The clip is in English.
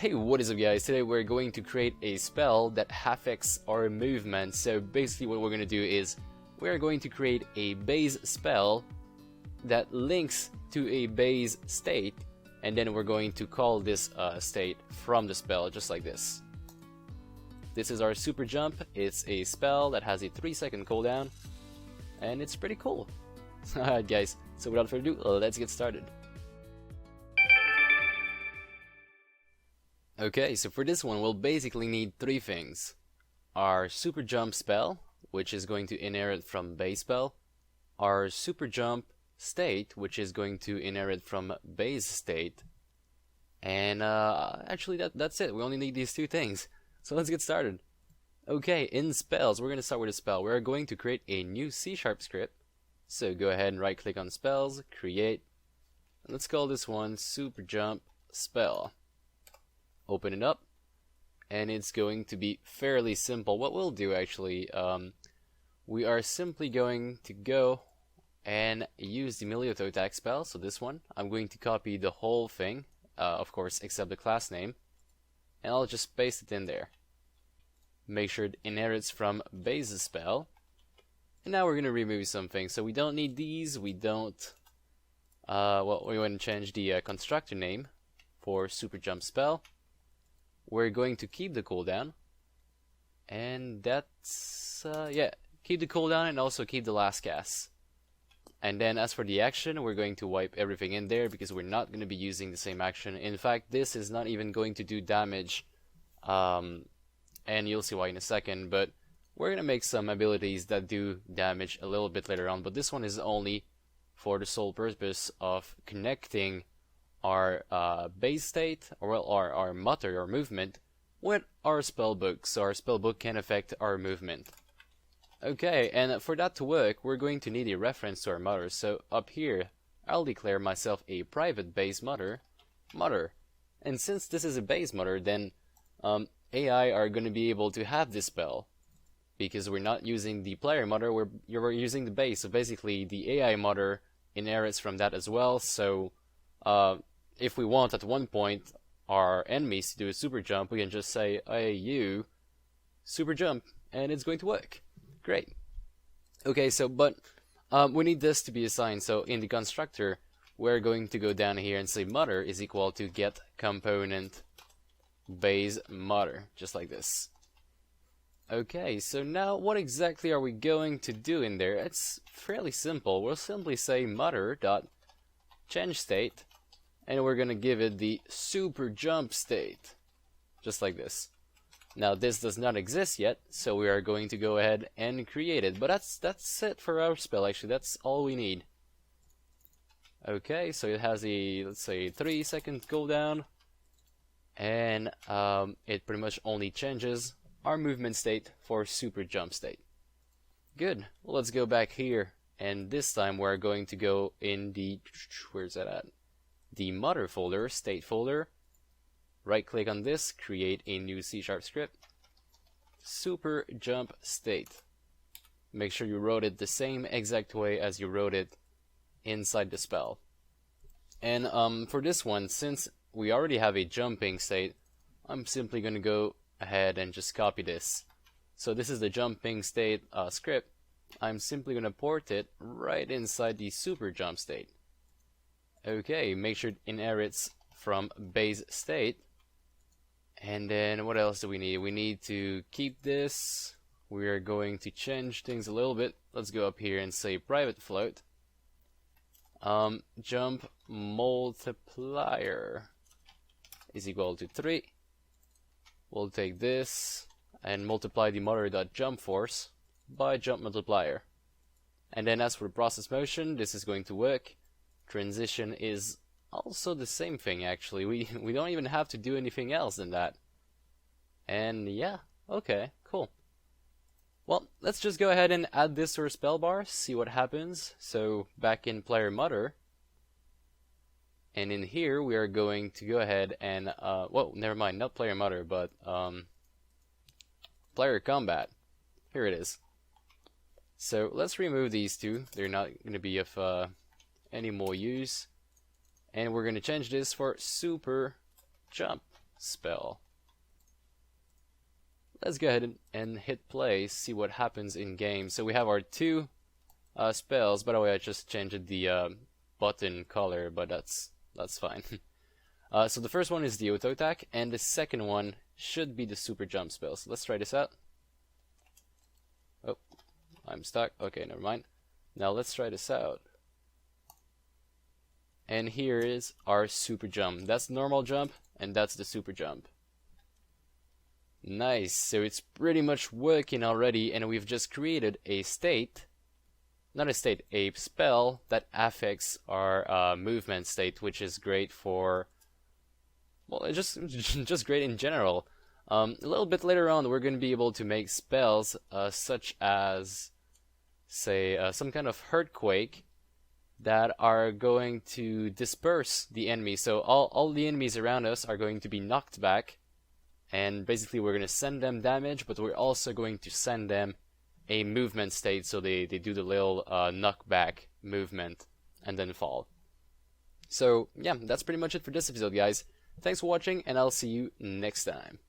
Hey, what is up guys? Today we're going to create a spell that affects our movement. So basically what we're going to do is we're going to create a base spell that links to a base state, and then we're going to call this state from the spell, just like this. This is our super jump. It's a spell that has a 3-second cooldown, and it's pretty cool. Alright guys, so without further ado, let's get started. Okay, so for this one we'll basically need 3 things. Our super jump spell, which is going to inherit from base spell. Our super jump state, which is going to inherit from base state. And actually that's it. We only need these 2 things. So let's get started. Okay, in spells, we're going to start with a spell. We're going to create a new C# script. So go ahead and right click on spells, create, and let's call this one super jump spell. Open it up, and it's going to be fairly simple. What we'll do actually, we are simply going to go and use the melee auto attack spell. So this one, I'm going to copy the whole thing, of course except the class name, and I'll just paste it in there. Make sure it inherits from base spell. And now we're going to remove something. So we don't need these, we don't, well, we want to change the constructor name for super jump spell. We're going to keep the cooldown, and that's, yeah, keep the cooldown and also keep the last cast. And then as for the action, we're going to wipe everything in there because we're not going to be using the same action. In fact, this is not even going to do damage, and you'll see why in a second, but we're going to make some abilities that do damage a little bit later on, but this one is only for the sole purpose of connecting our base state, or well, our mutter, or movement, with our spellbook, so our spellbook can affect our movement. Okay, and for that to work, we're going to need a reference to our mutter. So up here, I'll declare myself a private base mutter, and since this is a base mutter, then AI are going to be able to have this spell, because we're not using the player mutter, we're using the base. So basically, the AI mutter inherits from that as well. So if we want at one point our enemies to do a super jump, we can just say, hey you, super jump, and it's going to work. Great. Okay, so but we need this to be assigned. So in the constructor, we're going to go down here and say mutter is equal to get component base mutter, just like this. Okay, so now what exactly are we going to do in there? It's fairly simple. We'll simply say mutter dot change state, and we're gonna give it the super jump state, just like this. Now this does not exist yet, so we are going to go ahead and create it. But that's it for our spell. Actually, that's all we need. Okay, so it has a, let's say, 3-second cooldown, and it pretty much only changes our movement state for super jump state. Good. Well, let's go back here, and this time we're going to go in the, where's that at? The mutter folder, state folder. Right click on this, create a new C# script, super jump state. Make sure you wrote it the same exact way as you wrote it inside the spell. And for this one, since we already have a jumping state, I'm simply going to go ahead and just copy this. So this is the jumping state script. I'm simply going to port it right inside the super jump state. Okay, make sure it inherits from base state. And then what else do we need? We need to keep this. We are going to change things a little bit. Let's go up here and say private float. Jump multiplier is equal to 3. We'll take this and multiply the mutter.jump force by jump multiplier. And then as for process motion, this is going to work. Transition is also the same thing actually. We don't even have to do anything else than that. And yeah, okay, cool. Well, let's just go ahead and add this to our spell bar, see what happens. So back in player mutter, and in here we are going to go ahead and well, never mind, not player mutter, but player combat. Here it is. So let's remove these 2. They're not going to be of any more use. And we're going to change this for super jump. spell. Let's go ahead and hit play, see what happens in game. So we have our two spells. By the way, I just changed the button color, but that's fine. So the first one is the auto attack, and the second one should be the super jump spell. So let's try this out. Oh, I'm stuck. Okay, never mind. Now let's try this out. And here is our super jump. That's normal jump, and that's the super jump. Nice, so it's pretty much working already, and we've just created a state, not a state, a spell that affects our movement state, which is great for, well, it's just great in general. A little bit later on, we're going to be able to make spells such as, say, some kind of earthquake that are going to disperse the enemy. So all the enemies around us are going to be knocked back, and basically we're going to send them damage, but we're also going to send them a movement state, so they do the little knockback movement and then fall. So yeah, that's pretty much it for this episode, guys. Thanks for watching, and I'll see you next time.